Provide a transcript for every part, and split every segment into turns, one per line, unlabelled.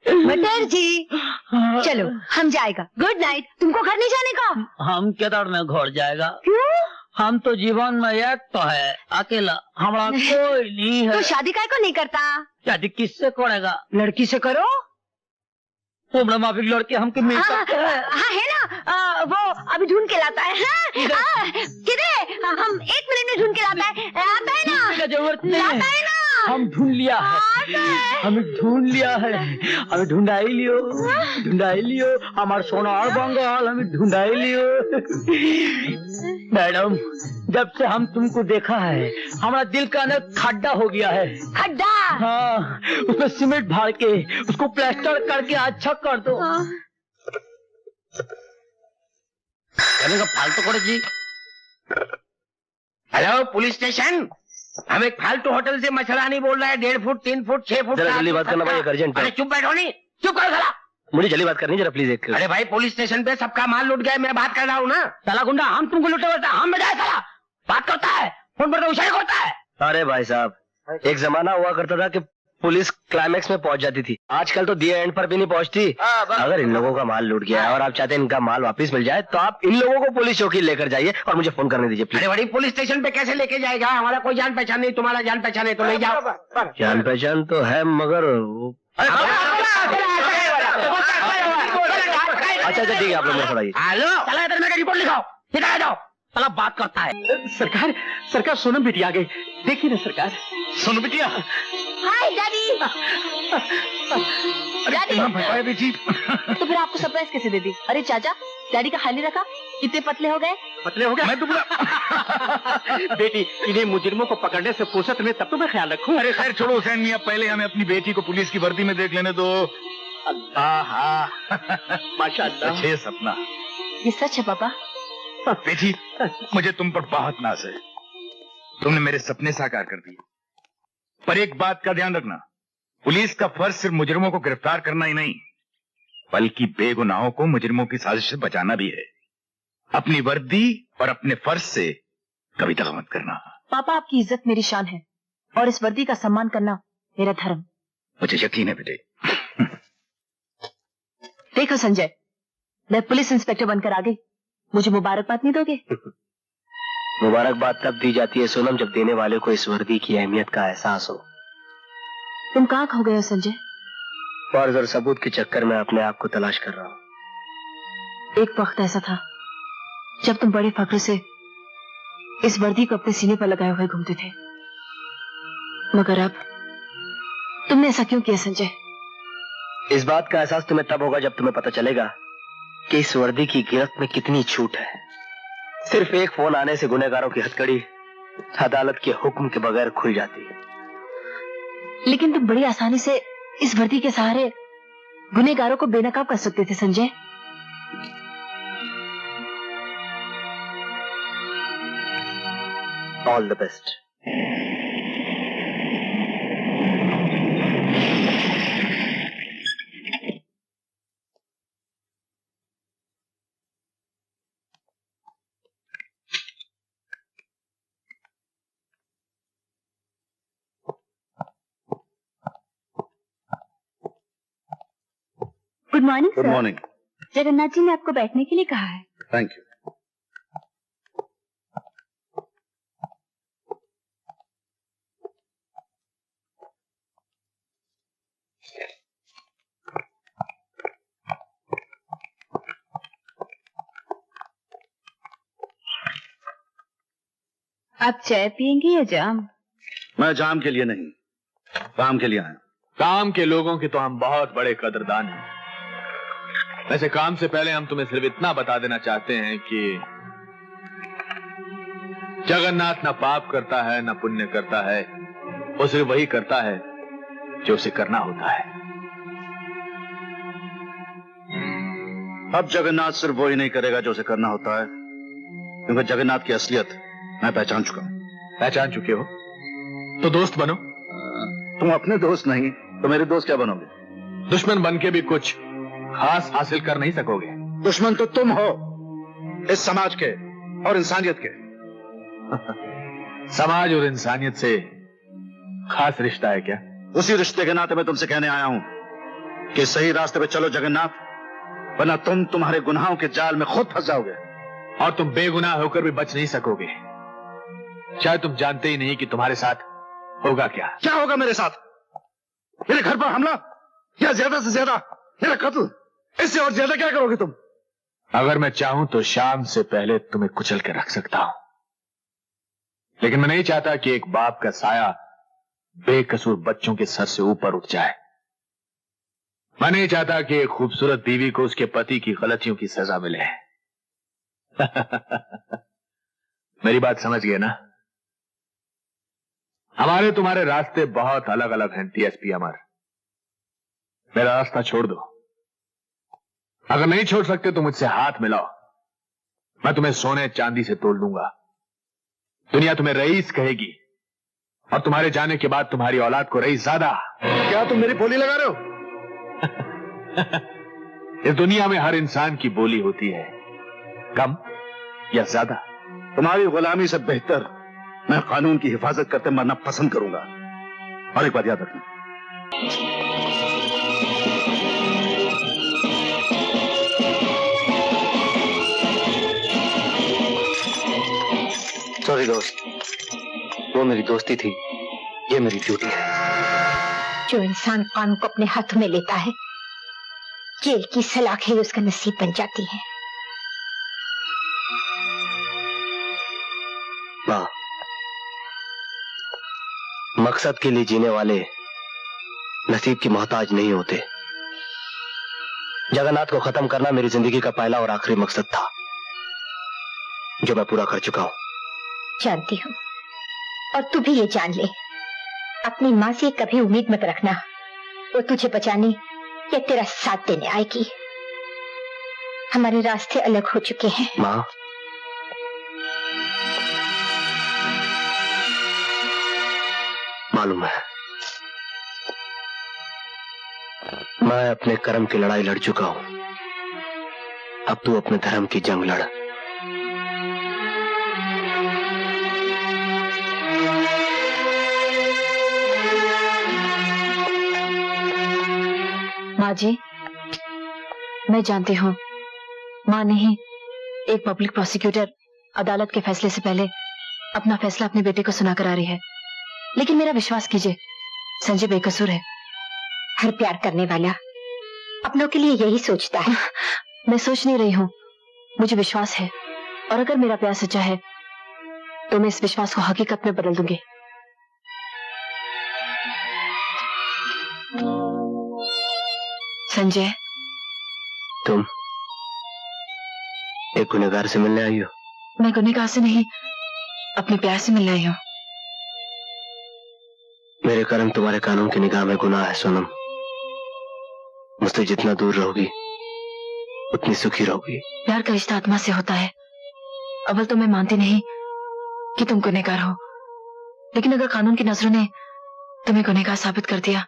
मटर जी, चलो हम जाएगा। Good night. तुमको घर नहीं जाने का?
हम केदार में घर जाएगा।
क्यों?
हम तो जीवन में एक तो है अकेला, हमारा कोई नहीं है।
तो शादी काय को नहीं करता?
शादी किससे करेगा?
लड़की से करो।
उम्र माफिक लड़के हमको मिल सकते हैं।
हाँ है ना, वो अभी ढूंढ के लाता है। किधर? हम 1 मिनट में ढूंढ के लाता है। आता है ना?
जरूरत नहीं
लाता है ना?
हम ढूंढ लिया है, हमें ढूंढ लिया है, हमें ढूंढाई लियो हमार सोनार बंगाल, हमें ढूंढाई लियो। मैडम, जब से हम तुमको देखा है हमारा दिल का अंदर खड्डा हो गया है।
खड्डा?
हाँ, उसमें सीमेंट भर के उसको प्लास्टर करके अच्छा कर दो। फालतू करे जी।
हेलो पुलिस स्टेशन, हम एक फालतू होटल से मसला नहीं बोल रहा है। 1.5 फुट 3 फुट 6 फुट।
जरा जल्दी बात करना भाई, अर्जेंट है।
अरे चुप बैठो, नहीं चुप करो साला।
मुझे जल्दी बात करनी, जरा प्लीज एक।
अरे भाई पुलिस स्टेशन पे सबका माल लूट गया, मैं बात कर रहा हूँ ना।
साला गुंडा, हम तुमको लुटे होता हम बजाए साला
बात करता है, फोन पर तो उछाल करता है।
अरे भाई साहब, एक जमाना हुआ करता था कि पुलिस क्लाइमेक्स में पहुंच जाती थी, आजकल तो दिए एंड पर भी नहीं पहुंचती। अगर इन लोगों का माल लूट गया है और आप चाहते हैं इनका माल वापस मिल जाए, तो आप इन लोगों को पुलिस चौकी लेकर जाइए और मुझे फोन करने दीजिए।
अरे बड़ी पुलिस स्टेशन पे कैसे लेके जाएगा? हमारा कोई जान पहचान नहीं, तुम्हारा जान पहचान है तो ले जाओ।
जान पहचान तो है मगर अच्छा ठीक है, आप लोग बताइए।
हेलो चला इधर मेरा रिपोर्ट लिखाओ, इधर आ जाओ। साला बात करता है।
सरकार सोनम बिटिया आ गई, देखिए ना सरकार।
सोनम बिटिया,
हाय डैडी।
बेटी
तो फिर आपको सरप्राइज कैसे दे दी? अरे चाचा, डैडी का ख्याल नहीं रखा? कितने पतले हो गए?
मैं तो बेटी, इन्हें मुजरिमों को पकड़ने से फुर्सत में तब तो मैं ख्याल रखूं।
अरे खैर छोड़ो हुसैन मियां, पहले हमें अपनी बेटी को पुलिस की वर्दी में देख लेने दो।
माशाअल्लाह,
अच्छे सपना।
ये सच है पापा?
बेटी, मुझे तुम पर बहुत नाज है, तुमने मेरे सपने साकार कर दिए। पर एक बात का ध्यान रखना, पुलिस का फर्ज सिर्फ मुजरिमों को गिरफ्तार करना ही नहीं, बल्कि बेगुनाहों को मुजरिमों की साजिश से बचाना भी है। अपनी वर्दी और अपने फर्ज से कभी दगा मत करना।
पापा, आपकी इज्जत मेरी शान है और इस वर्दी का सम्मान करना मेरा धर्म।
मुझे यकीन है बेटे।
देखो संजय, मैं पुलिस इंस्पेक्टर बनकर आ गई, मुझे मुबारकबाद नहीं दोगे?
मुबारकबाद तब दी जाती है सोनम, जब देने वाले को इस वर्दी की अहमियत का एहसास हो।
तुम कहाँ खो गए हो संजय?
फर्ज और सबूत के चक्कर में अपने आप को तलाश कर रहा हूँ।
एक वक्त ऐसा था जब तुम बड़े फख्र से इस वर्दी को अपने सीने पर लगाए हुए घूमते थे, मगर अब तुमने ऐसा क्यों किया संजय?
इस बात का एहसास तुम्हें तब होगा जब तुम्हें पता चलेगा कि इस वर्दी की गिरफ्त में कितनी छूट है। सिर्फ एक फोन आने से गुनहगारों की हथकड़ी अदालत के हुक्म के बगैर खुल जाती है।
लेकिन तुम बड़ी आसानी से इस वर्दी के सहारे गुनहगारों को बेनकाब कर सकते थे Sanjay.
All the best.
Good morning sir.
Good morning.
Jagannath ji ने आपको बैठने के लिए कहा है।
Thank you.
आप चाय पियेंगे या जाम?
मैं जाम के लिए नहीं, काम के लिए आया।
काम के लोगों के तो हम बहुत बड़े कदरदान हैं। वैसे काम से पहले हम तुम्हें सिर्फ इतना बता देना चाहते हैं कि जगन्नाथ ना पाप करता है ना पुण्य करता है, वो सिर्फ वही करता है जो उसे करना होता है।
अब जगन्नाथ सिर्फ वही नहीं करेगा जो उसे करना होता है, क्योंकि जगन्नाथ की असलियत मैं पहचान चुका हूं।
पहचान चुके हो तो दोस्त बनो।
तुम अपने दोस्त नहीं तो मेरे दोस्त क्या बनोगे?
दुश्मन बन के भी कुछ खास हासिल कर नहीं सकोगे।
दुश्मन तो तुम हो, इस समाज के और इंसानियत के।
समाज और इंसानियत से खास रिश्ता है क्या?
उसी रिश्ते के नाते मैं तुमसे कहने आया हूं कि सही रास्ते पे चलो जगन्नाथ, वरना तुम तुम्हारे गुनाहों के जाल में खुद फंस जाओगे
और तुम बेगुनाह होकर भी बच नहीं सकोगे। शायद तुम जानते ही नहीं कि तुम्हारे साथ होगा क्या।
क्या होगा मेरे साथ? मेरे घर पर हमला या ज्यादा से ज्यादा मेरा कत्ल? इससे और ज्यादा क्या करोगे तुम?
अगर मैं चाहूं तो शाम से पहले तुम्हें कुचल के रख सकता हूं, लेकिन मैं नहीं चाहता कि एक बाप का साया बेकसूर बच्चों के सर से ऊपर उठ जाए। मैं नहीं चाहता कि एक खूबसूरत बीवी को उसके पति की गलतियों की सजा मिले। मेरी बात समझ गए ना? हमारे तुम्हारे रास्ते बहुत अलग अलग हैं डीएसपी अमर। मेरा रास्ता छोड़ दो। अगर नहीं छोड़ सकते तो मुझसे हाथ मिलाओ, मैं तुम्हें सोने चांदी से तोड़ दूंगा। दुनिया तुम्हें रईस कहेगी और तुम्हारे जाने के बाद तुम्हारी औलाद को रईस ज्यादा।
क्या तुम मेरी बोली लगा रहे हो?
इस दुनिया में हर इंसान की बोली होती है, कम या ज्यादा।
तुम्हारी गुलामी से बेहतर मैं कानून की हिफाजत करते मरना पसंद करूंगा। और एक बात याद रखना,
सॉरी दोस्त, वो मेरी दोस्ती थी, ये मेरी ड्यूटी है।
जो इंसान कानून को अपने हाथ में लेता है, जेल की सलाखें उसका नसीब बन जाती है।
माँ, मकसद के लिए जीने वाले नसीब की मोहताज नहीं होते। जगन्नाथ को खत्म करना मेरी जिंदगी का पहला और आखिरी मकसद था, जो मैं पूरा कर चुका हूं।
जानती हूँ, और तू भी ये जान ले, अपनी माँ से कभी उम्मीद मत रखना वो तुझे बचाने या तेरा साथ देने आएगी। हमारे रास्ते अलग हो चुके हैं।
माँ, मालूम है, मैं अपने कर्म की लड़ाई लड़ चुका हूं। अब तू अपने धर्म की जंग लड़।
माँ जी, मैं जानती हूँ माँ नहीं, एक पब्लिक प्रोसिक्यूटर अदालत के फैसले से पहले अपना फैसला अपने बेटे को सुनाकर आ रही है, लेकिन मेरा विश्वास कीजिए, संजय बेकसूर है।
हर प्यार करने वाला अपनों के लिए यही सोचता है।
मैं सोच नहीं रही हूँ, मुझे विश्वास है, और अगर मेरा प्यार सच्चा है तो मैं इस विश्वास को हकीकत में बदल दूंगी। संजय,
तुम एक गुनहगार से मिलने आई हो?
मैं गुनहगार से नहीं, अपने प्यार से मिलने आई हूँ।
मेरे कर्म तुम्हारे कानून की निगाह में गुनाह है सोनम। मुझसे जितना दूर रहोगी उतनी सुखी रहोगी।
प्यार का रिश्ता आत्मा से होता है। अव्वल तो मैं मानती नहीं कि तुम गुनहगार हो, लेकिन अगर कानून की नजरों ने तुम्हें गुनहगार साबित कर दिया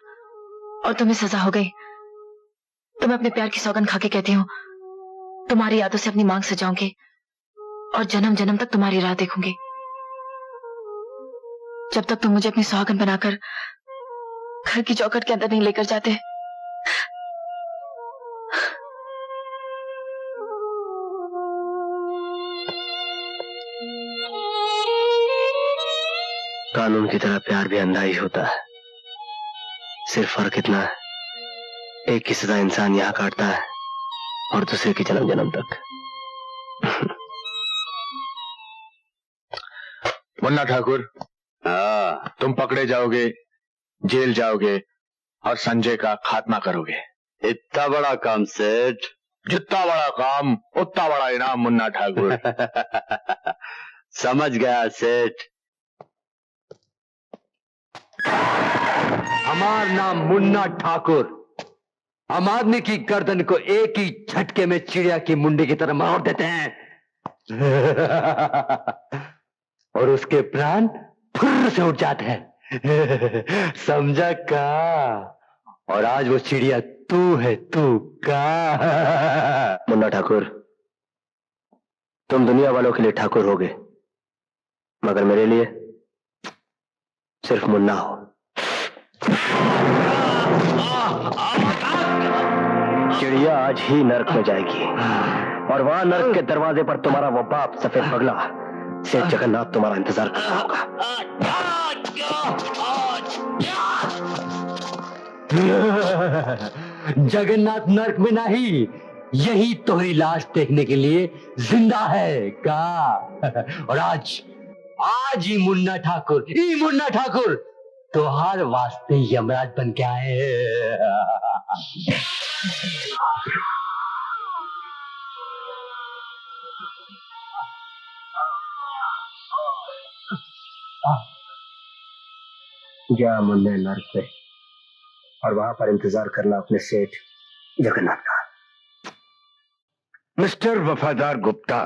और तुम्हें सजा हो गई, तो मैं अपने प्यार की सौगंध खाके कहती हूँ, तुम्हारी यादों से अपनी मांग सजाऊंगी और जन्म जन्म तक तुम्हारी राह देखूंगी, जब तक तुम मुझे अपनी सुहागन बनाकर घर की चौखट के अंदर नहीं लेकर जाते।
कानून की तरह प्यार भी अंधा ही होता है। सिर्फ फर्क इतना है, एक की सजा इंसान यहाँ काटता है और दूसरे की जन्म जन्म तक।
मुन्ना ठाकुर, तुम पकड़े जाओगे, जेल जाओगे और संजय का खात्मा करोगे।
इतना बड़ा काम सेठ?
जितना बड़ा काम उतना बड़ा इनाम मुन्ना ठाकुर।
समझ गया सेठ। हमारा नाम मुन्ना ठाकुर। हम आदमी की गर्दन को एक ही झटके में चिड़िया की मुंडी की तरह मार देते हैं और उसके प्राण फुर्र से उठ जाते हैं। समझा का? और आज वो चिड़िया तू है, तू का?
मुन्ना ठाकुर, तुम दुनिया वालों के लिए ठाकुर होगे, मगर मेरे लिए सिर्फ मुन्ना हो। चिड़िया आज ही नर्क में जाएगी और वहां नर्क के दरवाजे पर तुम्हारा वो बाप सफेद पगला सेठ जगन्नाथ तुम्हारा इंतजार कर रहा होगा।
जगन्नाथ नर्क में नहीं, यही तोहरी लाश देखने के लिए जिंदा है का। और आज ही मुन्ना ठाकुर तोहार वास्ते यमराज बन के आए।
जा मुन्ने नर्क पे और वहां पर इंतजार करना अपने सेठ जगन्नाथ का।
मिस्टर वफादार गुप्ता,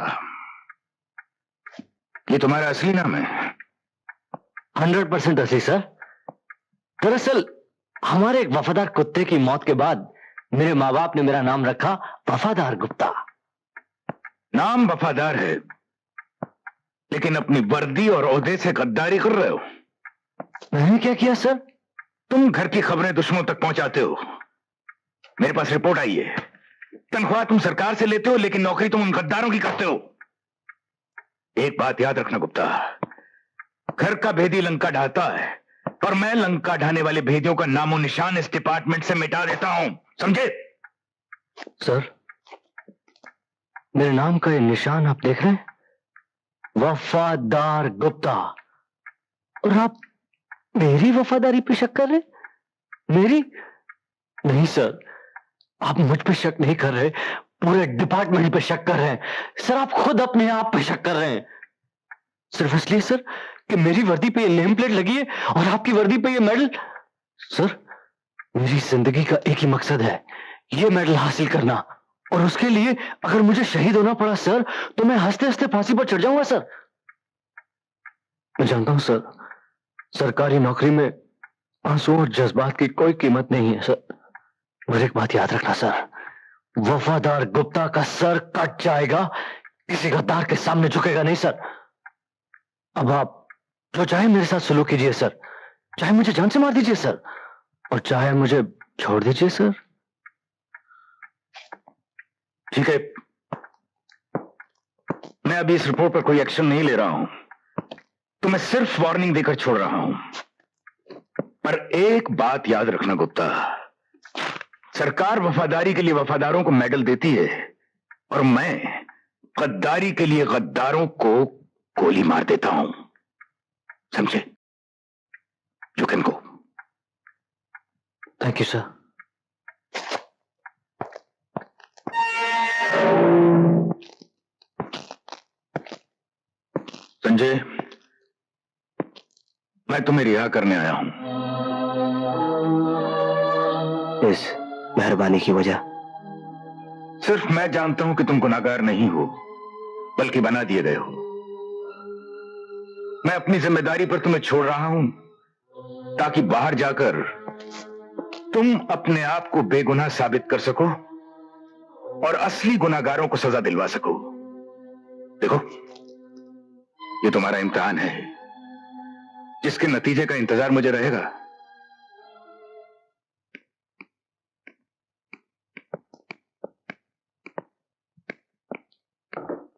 ये तुम्हारा असली नाम है?
100% असली सर। दरअसल हमारे एक वफादार कुत्ते की मौत के बाद मेरे माँ बाप ने मेरा नाम रखा वफादार गुप्ता।
नाम वफादार है, लेकिन अपनी वर्दी और ओहदे से गद्दारी कर रहे हो।
मैंने क्या किया सर?
तुम घर की खबरें दुश्मनों तक पहुंचाते हो। मेरे पास रिपोर्ट आई है। तनख्वाह तुम सरकार से लेते हो, लेकिन नौकरी तुम उन गद्दारों की करते हो। एक बात याद रखना गुप्ता, घर का भेदी लंका ढाता है और मैं लंका ढाने वाले भेदियों का नामो निशान इस डिपार्टमेंट से मिटा देता हूं, समझे?
सर, मेरे नाम का ये निशान आप देख रहे हैं, वफादार गुप्ता, और आप मेरी वफादारी पे शक कर रहे? मेरी नहीं सर, आप मुझ पे शक नहीं कर रहे, पूरे डिपार्टमेंट पे शक कर रहे हैं सर। आप खुद अपने आप पे शक कर रहे हैं, सिर्फ इसलिए सर कि मेरी वर्दी पे ये नेम प्लेट लगी है और आपकी वर्दी पे ये मेडल। सर, मेरी जिंदगी का एक ही मकसद है, ये मेडल हासिल करना, और उसके लिए अगर मुझे शहीद होना पड़ा सर, तो मैं हंसते हंसते फांसी पर चढ़ जाऊंगा सर। मैं जानता हूं सर, सरकारी नौकरी में आंसू और जज्बात की कोई कीमत नहीं है सर, मगर एक बात याद रखना सर, वफादार गुप्ता का सर कट जाएगा, किसी गद्दार के सामने झुकेगा नहीं सर। अब आप जो चाहे मेरे साथ सलूक कीजिए सर, चाहे मुझे जान से मार दीजिए सर, और चाहे मुझे छोड़ दीजिए सर।
ठीक है, मैं अभी इस रिपोर्ट पर कोई एक्शन नहीं ले रहा हूं, तो मैं सिर्फ वार्निंग देकर छोड़ रहा हूं। पर एक बात याद रखना गुप्ता, सरकार वफादारी के लिए वफादारों को मेडल देती है और मैं गद्दारी के लिए गद्दारों को गोली मार देता हूं, समझे? You can go.
Thank you sir.
Sanjay, मैं तुम्हें रिहा करने आया हूं।
इस मेहरबानी की वजह?
सिर्फ मैं जानता हूं कि तुम गुनाहगार नहीं हो, बल्कि बना दिए गए हो। मैं अपनी जिम्मेदारी पर तुम्हें छोड़ रहा हूं, ताकि बाहर जाकर तुम अपने आप को बेगुनाह साबित कर सको और असली गुनाहगारों को सजा दिलवा सको। देखो, ये तुम्हारा इम्तिहान है, जिसके नतीजे का इंतजार मुझे रहेगा।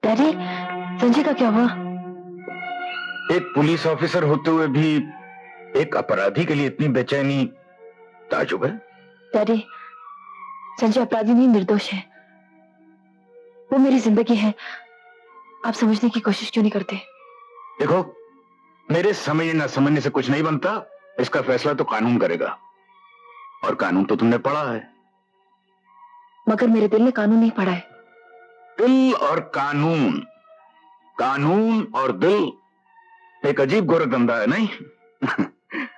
डैडी, संजय का क्या हुआ?
एक पुलिस ऑफिसर होते हुए भी एक अपराधी के लिए इतनी बेचैनी ताजुब है।
डैडी, संजय अपराधी नहीं, निर्दोष है। वो मेरी जिंदगी है, आप समझने की कोशिश क्यों नहीं करते?
देखो, मेरे समझने ना समझने से कुछ नहीं बनता, इसका फैसला तो कानून करेगा, और कानून तो तुमने पढ़ा है।
मगर मेरे दिल ने कानून नहीं पढ़ा है।
दिल और कानून, कानून और दिल एक अजीब गोरखधंधा है, नहीं?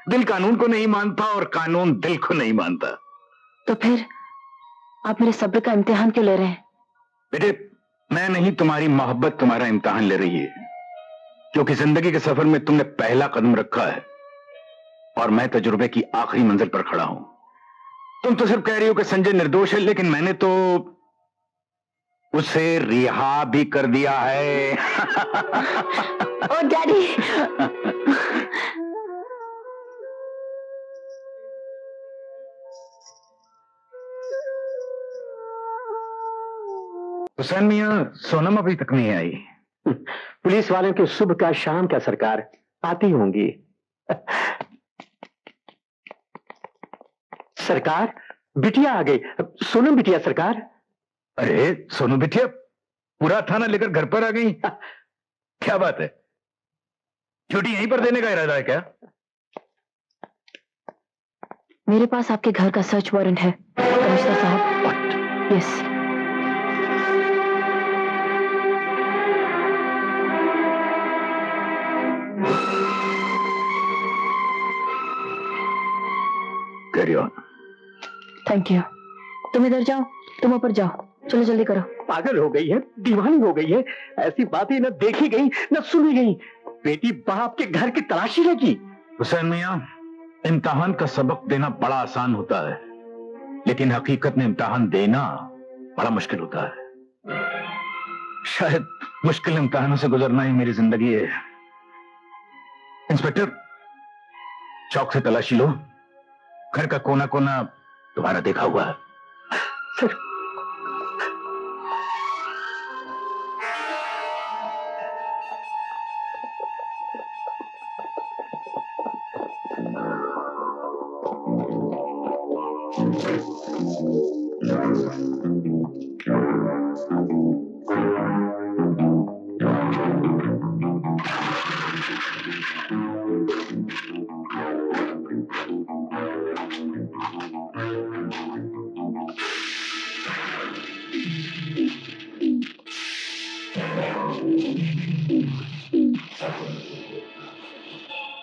दिल कानून को नहीं मानता और कानून दिल को नहीं मानता।
तो फिर आप मेरे सब्र का इम्तिहान क्यों ले रहे हैं?
बेटे, मैं नहीं, तुम्हारी मोहब्बत तुम्हारा इम्तिहान ले रही है, क्योंकि जिंदगी के सफर में तुमने पहला कदम रखा है और मैं तजुर्बे की आखिरी मंजिल पर खड़ा हूं। तुम तो सिर्फ कह रही हो कि संजय निर्दोष है, लेकिन मैंने तो उसे रिहा भी कर दिया है।
ओ डैडी,
हुसैन मियाँ, सोनम अभी तक नहीं आई।
पुलिस वालों की शुभ का शाम क्या सरकार, आती होंगी। सरकार, बिटिया आ गई। सोनम बिटिया सरकार।
अरे सोनू बिटिया, पूरा थाना लेकर घर पर आ गई। क्या बात है, छुट्टी यहीं पर देने का इरादा है क्या?
मेरे पास आपके घर का सर्च वारंट है कमिश्नर साहब। Yes.
Carry on.
Thank you. तुम इधर जाओ, तुम ऊपर जाओ, चलो जल्दी करो।
पागल हो गई है, दीवानी हो गई है। ऐसी बातें न देखी गई न सुनी गई। बेटी बाप के घर की तलाशी लगी।
हुसैन मियाँ, इम्तिहान का सबक देना बड़ा आसान होता है, लेकिन हकीकत में इम्तिहान देना बड़ा मुश्किल होता है। शायद मुश्किल इम्तिहानों से गुजरना ही मेरी जिंदगी है। इंस्पेक्टर, चौक से तलाशी लो, घर का कोना कोना तुम्हारा देखा हुआ है।
सर,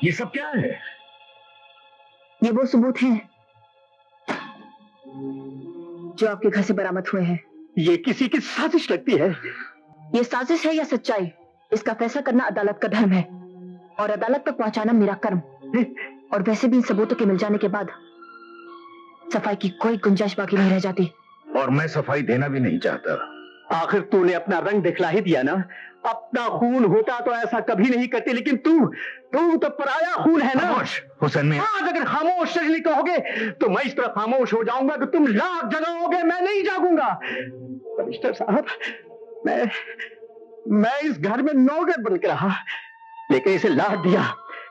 ये सब क्या है?
ये वो सबूत हैं जो आपके घर से बरामद हुए हैं।
ये किसी की साजिश लगती है।
ये साजिश है या सच्चाई, इसका फैसला करना अदालत का धर्म है और अदालत तक पहुंचाना मेरा कर्म। और वैसे भी इन सबूतों के मिल जाने के बाद सफाई की कोई गुंजाइश बाकी नहीं रह जाती।
और मैं सफाई देना भी नहीं चाहता।
आखिर तूने अपना रंग दिखला ही दिया ना। अपना खून होता तो ऐसा कभी नहीं करती, लेकिन तू तो पराया खून है ना।
खामोश हुसैन मियां।
आज अगर खामोश नहीं कहोगे तो मैं इस तरह खामोश हो जाऊंगा कि तुम लाख जगाओगे, मैं नहीं जागूंगा। कमिश्नर साहब, मैं इस घर में नौकर बनकर रहा, लेकिन इसे लाड दिया,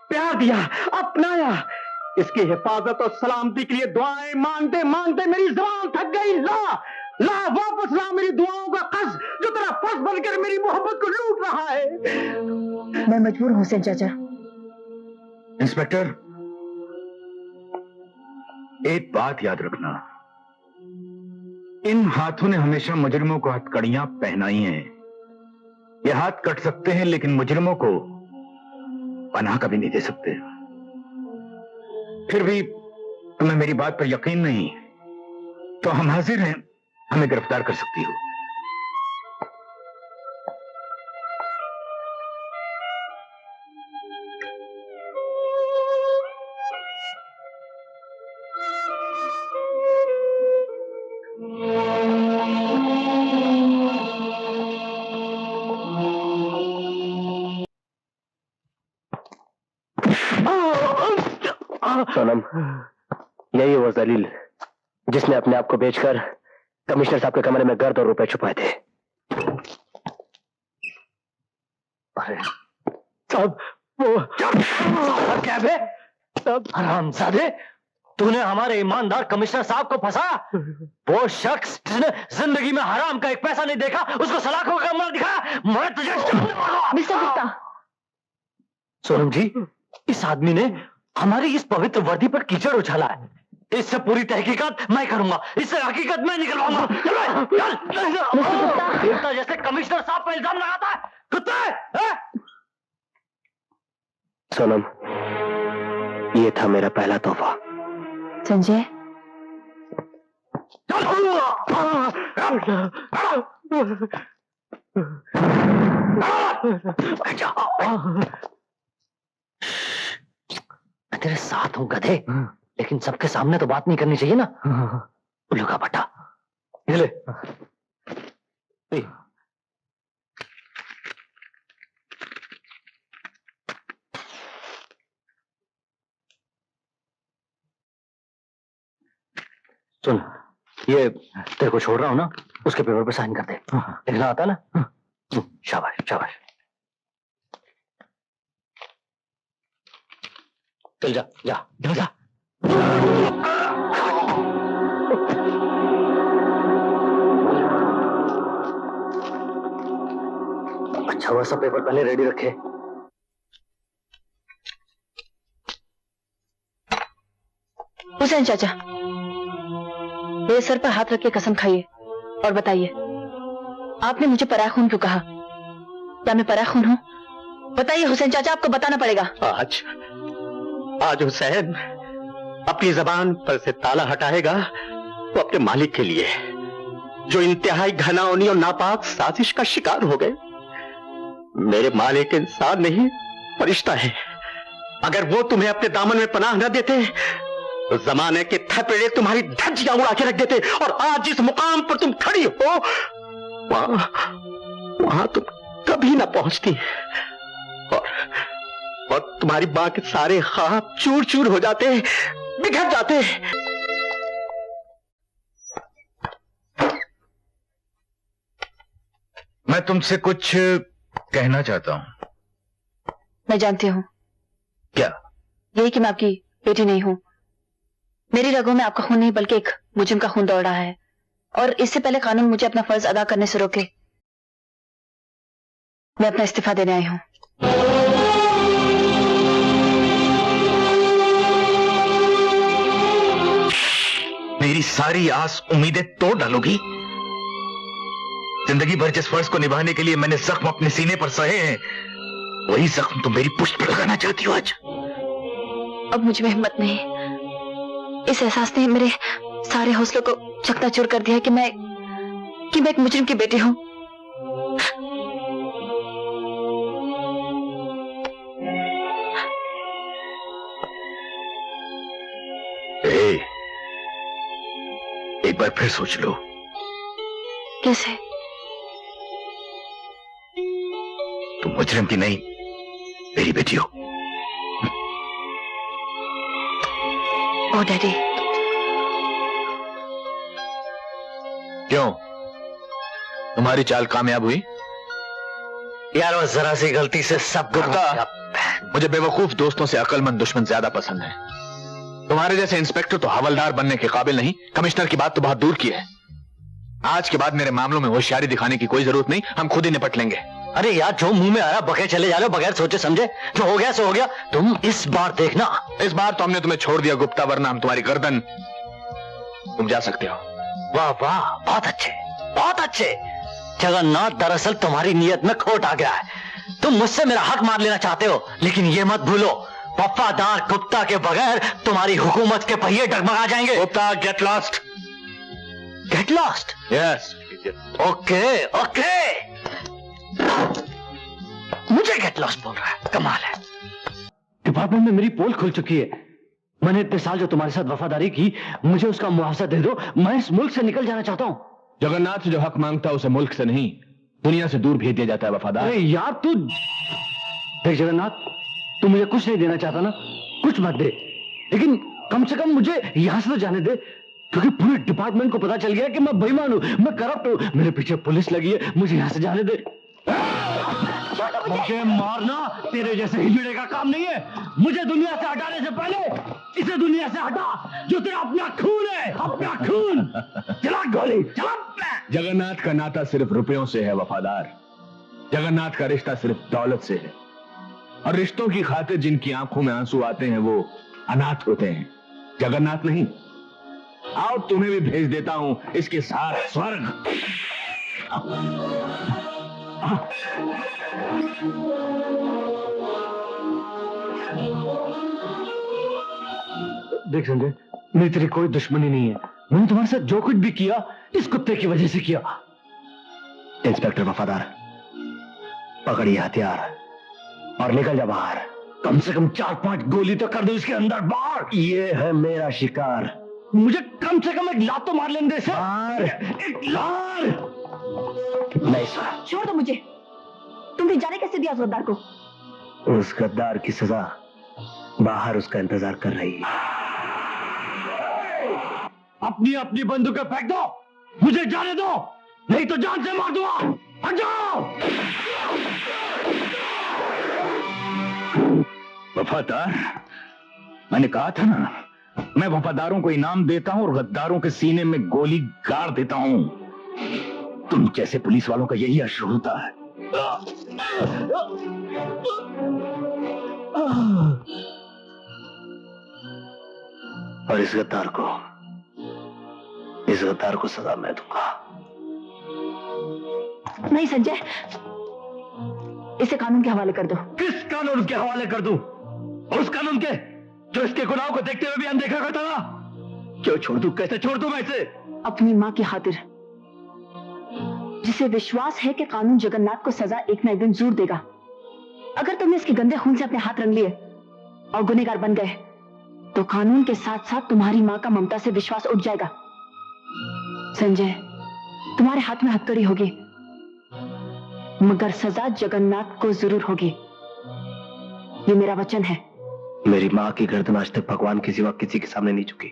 प्यार दिया, अपनाया। इसकी हिफाजत और सलामती के लिए दुआएं मांगते मांगते मेरी जुबान थक गई। ला वापस ला मेरी दुआओं का कर्ज, जो तेरा फर्ज बनकर मेरी मोहब्बत को लूट रहा है।
मैं मजबूर हूं हुसैन चाचा।
इंस्पेक्टर, एक बात याद रखना, इन हाथों ने हमेशा मुजरिमों को हथकड़ियां पहनाई हैं। ये हाथ कट सकते हैं लेकिन मुजरिमों को पनाह कभी नहीं दे सकते। फिर भी तुम्हें मेरी बात पर यकीन नहीं तो हम हाजिर हैं, हमें गिरफ्तार कर सकती हो।
सोनम, यही वो जलील जिसने अपने आप को बेचकर कमिश्नर साहब के कमरे में गर्द और रुपए छुपाए थे।
अरे साहब, वो क्या है साहब?
हरामजादे, तूने हमारे ईमानदार कमिश्नर साहब को फंसाया। वो शख्स जिसने जिंदगी में हराम का एक पैसा नहीं देखा, उसको सलाखों का कमरा दिखाया। मैं तुझे
मिस्टर गुप्ता,
सोनम जी, इस आदमी ने हमारी इस पवित्र वर्दी पर कीचड़ उछाला है। इससे पूरी तहकीकात मैं करूंगा, इससे हकीकत मैं निकलवाऊंगा। देवता जैसे कमिश्नर साहब पर इल्जाम लगाता है, कुत्ते हैं? सोनम, ये था मेरा पहला तोहफा।
संजय,
मैं तेरे साथ हूं गधे, लेकिन सबके सामने तो बात नहीं करनी चाहिए ना। उल्लू का पट्टा ये ले। सुन, ये तेरे को छोड़ रहा हूं ना,
उसके पेपर पे साइन कर दे। लिखना आता ना? शाबाश शाबाश। चल जा जा जा जा। अच्छा हुआ सब पेपर पहले रेडी रखे।
हुसैन चाचा, मेरे सर पर हाथ रख के कसम खाइए और बताइए, आपने मुझे पराया खून क्यों कहा? क्या मैं पराया खून हूँ? बताइए हुसैन चाचा, आपको बताना पड़ेगा।
आज हुसैन अपनी जबान पर से ताला हटाएगा वो अपने मालिक के लिए, जो इंतहाई घनाओनी और नापाक साजिश का शिकार हो गए। मेरे मालिक इंसान नहीं फरिश्ता है। अगर वो तुम्हें अपने दामन में पनाह न देते तो जमाने के थपेड़े तुम्हारी धज्जियां उड़ा के रख देते, और आज जिस मुकाम पर तुम खड़ी हो वहां तुम कभी ना पहुंचती, और तुम्हारी मां के सारे ख्वाब चूर चूर हो जाते, बिखर जाते।
मैं तुमसे कुछ कहना चाहता हूं।
मैं जानती हूँ।
क्या?
यही कि मैं आपकी बेटी नहीं हूँ। मेरी रगों में आपका खून नहीं बल्कि एक मुजरिम का खून दौड़ रहा है, और इससे पहले कानून मुझे अपना फर्ज अदा करने से रोके, मैं अपना इस्तीफा देने आई हूँ।
मेरी सारी आस उम्मीदें तोड़ डालोगी? जिंदगी भर जिस फर्ज को निभाने के लिए मैंने जख्म अपने सीने पर सहे हैं, वही जख्म तुम मेरी पुष्ट पर लगाना चाहती हो आज?
अब मुझ में हिम्मत नहीं। इस एहसास ने मेरे सारे हौसलों को चकनाचूर कर दिया कि मैं एक मुजरिम की बेटी हूँ।
एक बार फिर सोच लो।
कैसे?
तुम मुजरिम की नहीं, मेरी बेटी हो।
ओ डैडी।
क्यों, तुम्हारी चाल कामयाब हुई?
यार वो जरा सी गलती से सब
गुप्ता, मुझे बेवकूफ दोस्तों से अक्लमंद दुश्मन ज्यादा पसंद है। तुम्हारे जैसे इंस्पेक्टर तो हवलदार बनने के काबिल नहीं, कमिश्नर की बात तो बहुत दूर की है। आज के बाद मेरे मामलों में होशियारी दिखाने की कोई जरूरत नहीं, हम खुद ही निपट लेंगे।
अरे यार, जो मुंह में आया बके चले जा रहे हो बगैर सोचे समझे। जो हो गया सो हो गया। तुम इस बार देखना।
इस बार तो हमने तुम्हें छोड़ दिया गुप्ता, वरना हम तुम्हारी गर्दन। तुम जा सकते हो।
वाह वाह, बहुत अच्छे बहुत अच्छे। जगन्नाथ, दरअसल तुम्हारी नीयत में खोट आ गया है। तुम मुझसे मेरा हक मार लेना चाहते हो, लेकिन ये मत भूलो, वफादार गुप्ता के बगैर तुम्हारी हुकूमत के पहिए डगमगा जाएंगे।
Gupta, get lost.
Get lost?
Yes.
Okay okay. मुझे गेट लॉस्ट बोल रहा है, कमाल है। डिपार्टमेंट में मेरी पोल खुल चुकी है। मैंने इतने साल जो तुम्हारे साथ वफादारी की, मुझे उसका मुआवजा दे दो। मैं इस मुल्क से निकल जाना चाहता हूँ।
जगन्नाथ से जो हक मांगता है उसे मुल्क से नहीं, दुनिया से दूर भेज दिया जाता है वफादार।
अरे यार तू देख जगन्नाथ, तू मुझे कुछ नहीं देना चाहता ना, कुछ मत दे, लेकिन कम से कम मुझे यहां से तो जाने दे, क्योंकि पूरे डिपार्टमेंट को पता चल गया कि मैं बेईमान हूं, मैं करप्ट हूं। मेरे पीछे पुलिस लगी है, मुझे यहां से जाने दे। मुझे मारना तेरे जैसे हिजड़े का काम नहीं है। मुझे दुनिया से हटाने से पहले इसे दुनिया से हटा, जो तेरा अपना खून है, अपना खून। चला गोली, चला।
जगन्नाथ का नाता सिर्फ रुपयों से है वफादार। जगन्नाथ का रिश्ता सिर्फ दौलत से है, और रिश्तों की खातिर जिनकी आंखों में आंसू आते हैं वो अनाथ होते हैं, जगन्नाथ नहीं। आओ तुम्हें भी भेज देता हूं इसके साथ स्वर्ग।
देख संजय, मेरी तेरी कोई दुश्मनी नहीं है। मैंने तुम्हारे साथ जो कुछ भी किया इस कुत्ते की वजह से किया। इंस्पेक्टर वफादार, पकड़िए हथियार और निकल जा बाहर। कम से कम 4-5 गोली तो कर दो इसके अंदर बाहर। ये है मेरा शिकार। मुझे कम से कम एक लात तो मार लेने दे सर। एक लात। नहीं सर।
छोड़ दो मुझे। तुमने जाने कैसे दिया उस गद्दार को?
उस गद्दार की सजा बाहर उसका इंतजार कर रही है। अपनी अपनी बंदूकें फेंक दो, मुझे जाने दो। नहीं तो जान से मार दूंगा। हट जाओ।
वफादार, मैंने कहा था ना, मैं वफादारों को इनाम देता हूं और गद्दारों के सीने में गोली गाड़ देता हूं। तुम जैसे पुलिस वालों का यही अश्र होता है।
और इस गद्दार को सजा मैं दूंगा।
नहीं संजय, इसे कानून के हवाले कर दो।
किस कानून के हवाले कर दूं? उस कानून के जो इसके गुनाहों को देखते हुए भी अनदेखा करता था। क्यों छोड़ दूं? कैसे छोड़ दूं मैं इसे?
अपनी माँ की खातिर, जिसे विश्वास है कि कानून जगन्नाथ को सजा एक ना एक दिन जरूर देगा। अगर तुमने इसके गंदे खून से अपने हाथ रंग लिए और गुनहगार बन गए, तो कानून के साथ साथ तुम्हारी माँ का ममता से विश्वास उठ जाएगा। संजय, तुम्हारे हाथ में हथकड़ी होगी, मगर सजा जगन्नाथ को जरूर होगी। ये मेरा वचन है।
मेरी माँ की गर्दन आज तक भगवान के सिवा किसी के सामने नहीं झुकी,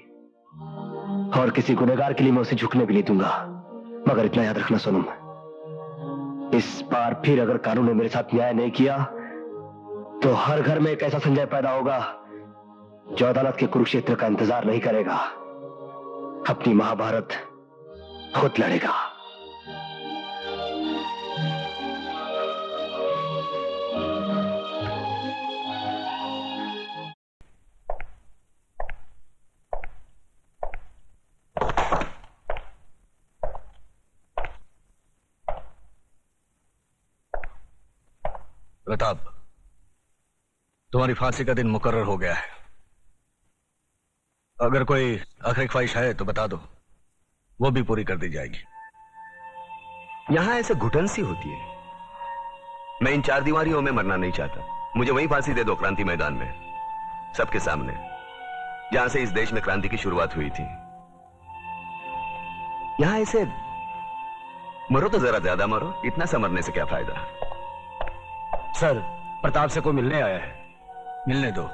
और किसी गुनहगार के लिए मैं उसे झुकने भी नहीं दूंगा। मगर इतना याद रखना सोनम, इस बार फिर अगर कानून ने मेरे साथ न्याय नहीं किया, तो हर घर में एक ऐसा संजय पैदा होगा जो अदालत के कुरुक्षेत्र का इंतजार नहीं करेगा, अपनी महाभारत खुद लड़ेगा।
प्रताप, तुम्हारी फांसी का दिन मुकर्रर हो गया है। अगर कोई आखिरी ख्वाहिश है तो बता दो, वो भी पूरी कर दी जाएगी।
यहां ऐसे घुटन सी होती है। मैं इन चार दीवारियों में मरना नहीं चाहता। मुझे वहीं फांसी दे दो, क्रांति मैदान में, सबके सामने, जहां से इस देश में क्रांति की शुरुआत हुई थी। यहां ऐसे मरो तो जरा ज्यादा मरो, इतना सा मरने से क्या फायदा।
सर, प्रताप से कोई मिलने आया है। मिलने दो।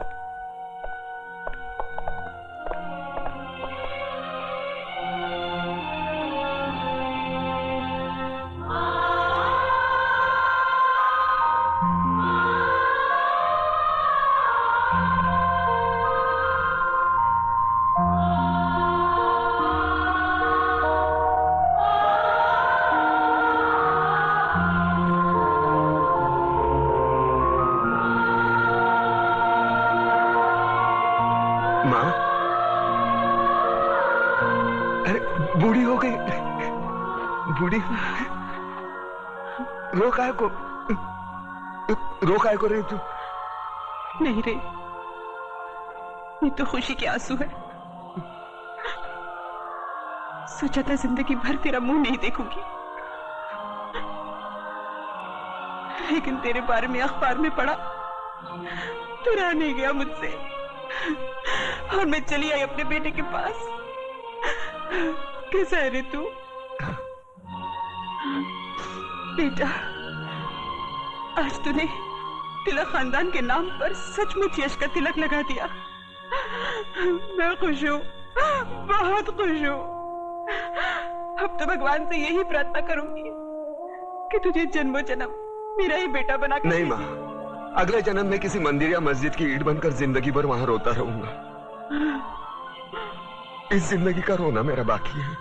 बूढ़ी हो गई। बूढ़ी रो काय को रही तू?
नहीं रे, ये तो खुशी के आंसू है। सोचा था जिंदगी भर तेरा मुंह नहीं देखूंगी, लेकिन तेरे बारे में अखबार में पढ़ा तो रहा नहीं गया मुझसे, और मैं चली आई अपने बेटे के पास। कैसा है रे तू? बेटा, आज तूने तिलक खानदान के नाम पर सचमुच यश का तिलक लगा दिया। मैं खुश हूँ, बहुत खुश हूँ। अब तो भगवान से यही प्रार्थना करूंगी कि तुझे जन्मों जन्म मेरा ही बेटा बना कर।
नहीं माँ, अगले जन्म में किसी मंदिर या मस्जिद की ईंट बनकर जिंदगी भर वहां रोता रहूंगा। इस जिंदगी का रोना मेरा बाकी है।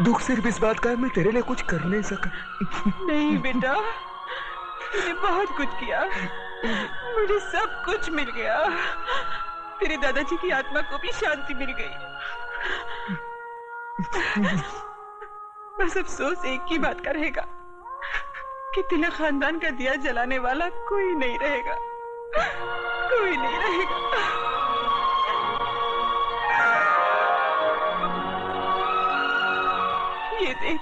दुख सिर्फ इस बात का है मैं तेरे लिए कुछ कर नहीं सका।
नहीं बेटा, तूने बहुत कुछ किया, मुझे सब कुछ मिल गया। तेरे दादाजी की आत्मा को भी शांति मिल गई। बस अफसोस एक ही बात का रहेगा कि तिलक खानदान का दिया जलाने वाला कोई नहीं रहेगा, कोई नहीं रहेगा। ये देख,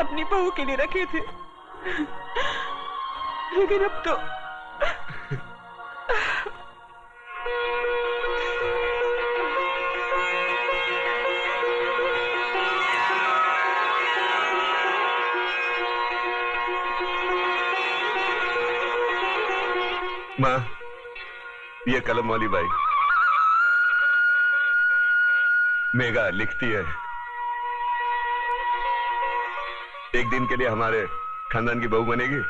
अपनी बहू के लिए रखे थे, लेकिन अब तो
माँ, ये कलम वाली बाई मेघा लिखती है, एक दिन के लिए हमारे खानदान की बहू बनेगी।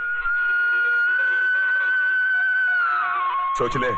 सोच ले।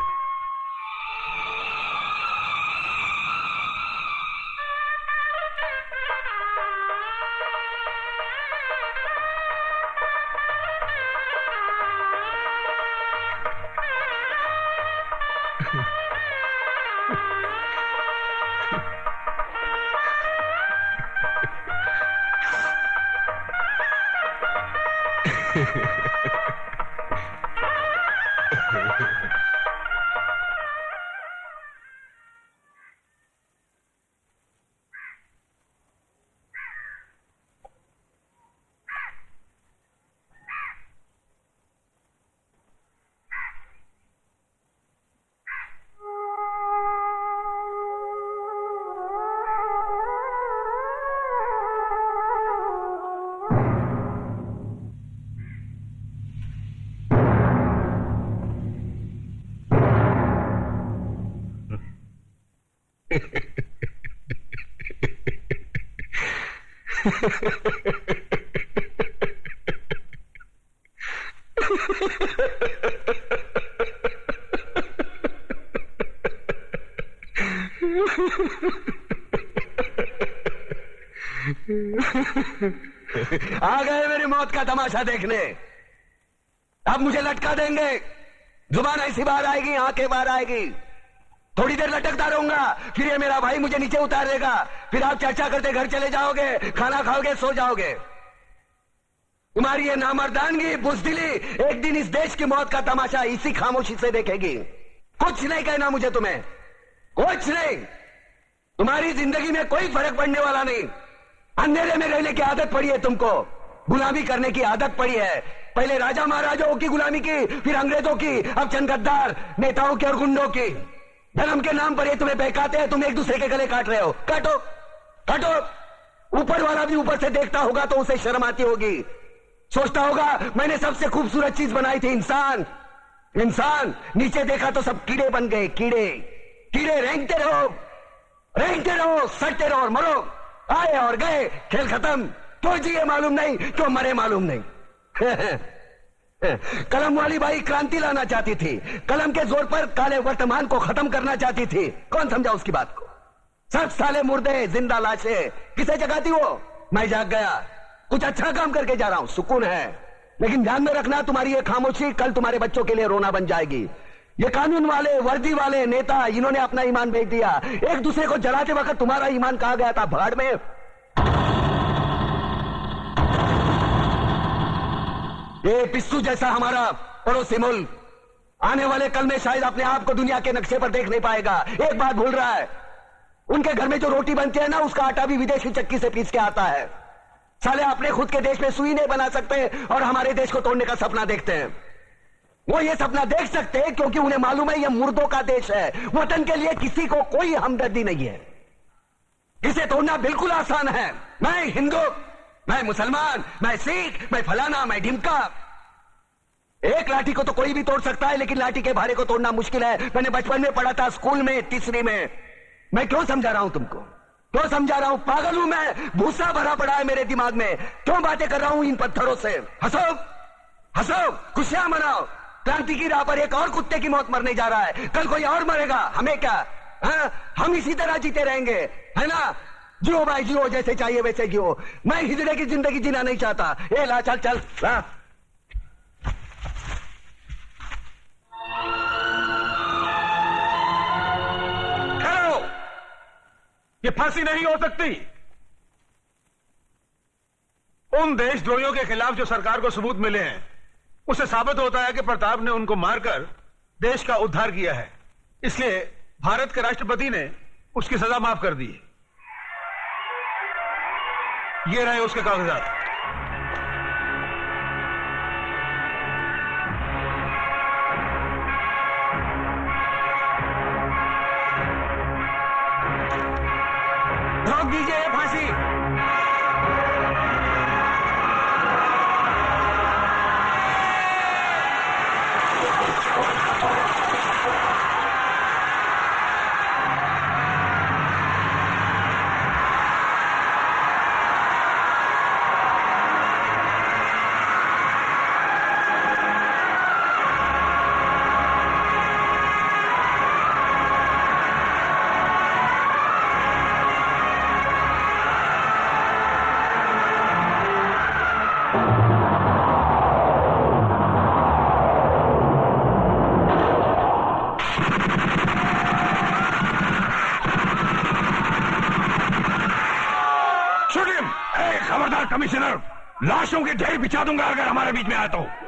आ गए मेरी मौत का तमाशा देखने। अब मुझे लटका देंगे, जुबान ऐसी बाहर आएगी, आंखें बाहर आएगी, थोड़ी देर लटकता रहूंगा, फिर ये मेरा भाई मुझे नीचे उतार देगा, फिर आप चर्चा करते घर चले जाओगे, खाना खाओगे, सो जाओगे। तुम्हारी ये नामर्दानगी, बुज़दिली एक दिन इस देश की मौत का तमाशा इसी खामोशी से देखेगी। कुछ नहीं कहना मुझे तुम्हें, कुछ नहीं। तुम्हारी जिंदगी में कोई फर्क पड़ने वाला नहीं। अंधेरे में रहने की आदत पड़ी है तुमको, गुलामी करने की आदत पड़ी है। पहले राजा महाराजाओं की गुलामी की, फिर अंग्रेजों की, अब चंद गद्दार नेताओं की और गुंडों की। धर्म के नाम पर ये तुम्हें बहकाते हैं, तुम एक दूसरे के गले काट रहे हो। काटो काटो। ऊपर वाला भी ऊपर से देखता होगा तो उसे शर्म आती होगी, सोचता होगा मैंने सबसे खूबसूरत चीज बनाई थी, इंसान। इंसान नीचे देखा तो सब कीड़े बन गए, कीड़े। कीड़े रेंगते रहो, सड़ते रहो और मरो। आए और गए, खेल खत्म। क्यों जिए मालूम नहीं, क्यों मरे मालूम नहीं। कलम वाली बाई क्रांति लाना चाहती थी, कलम के जोर पर काले वर्तमान को खत्म करना चाहती थी। कौन समझा उसकी बात को? सब साले मुर्दे, जिंदा लाशें। किसे जगाती वो? मैं जाग गया, कुछ अच्छा काम करके जा रहा हूं, सुकून है। लेकिन ध्यान में रखना, तुम्हारी ये खामोशी कल तुम्हारे बच्चों के लिए रोना बन जाएगी। ये कानून वाले, वर्दी वाले नेता, इन्होंने अपना ईमान बेच दिया। एक दूसरे को जलाते वक्त तुम्हारा ईमान कहां गया था? भाड़ में। ये पिस्सू जैसा हमारा पड़ोसी मुल्क आने वाले कल में शायद अपने आप को दुनिया के नक्शे पर देख नहीं पाएगा। एक बात भूल रहा है, उनके घर में जो रोटी बनती है ना, उसका आटा भी विदेशी चक्की से पीस के आता है। साले अपने खुद के देश में सुई नहीं बना सकते और हमारे देश को तोड़ने का सपना देखते हैं। वो ये सपना देख सकते हैं क्योंकि उन्हें मालूम है ये मुर्दों का देश है। वतन के लिए किसी को कोई हमदर्दी नहीं है। इसे तोड़ना बिल्कुल आसान है। मैं हिंदू, मैं मुसलमान, मैं सिख, मैं फलाना, मैं ढिमका। एक लाठी को तो कोई भी तोड़ सकता है, लेकिन लाठी के भारे को तोड़ना मुश्किल है। मैंने बचपन में पढ़ा था, स्कूल में, तीसरी में। मैं क्यों समझा रहा हूं तुमको? क्यों समझा रहा हूं? पागल हूं मैं? भूसा भरा पड़ा है मेरे दिमाग में। क्यों बातें कर रहा हूं इन पत्थरों से? हंसो हंसो, खुशियां मनाओ। क्रांति की राह पर एक और कुत्ते की मौत मरने जा रहा है, कल कोई और मरेगा। हमें क्या? हम इसी तरह जीते रहेंगे, है ना? जियो भाई जियो, जैसे चाहिए वैसे जियो। मैं हिजड़े की जिंदगी जीना नहीं चाहता। ए ला, चल चल ला।
ठहरो, ये फांसी नहीं हो सकती। उन देशद्रोहियों के खिलाफ जो सरकार को सबूत मिले हैं, उससे साबित होता है कि प्रताप ने उनको मारकर देश का उद्धार किया है। इसलिए भारत के राष्ट्रपति ने उसकी सजा माफ कर दी। ये रहे उसके कागजात।
रोक दीजिए फांसी।
कमिश्नर, लाशों के ढेर बिछा दूंगा अगर हमारे बीच में आया तो।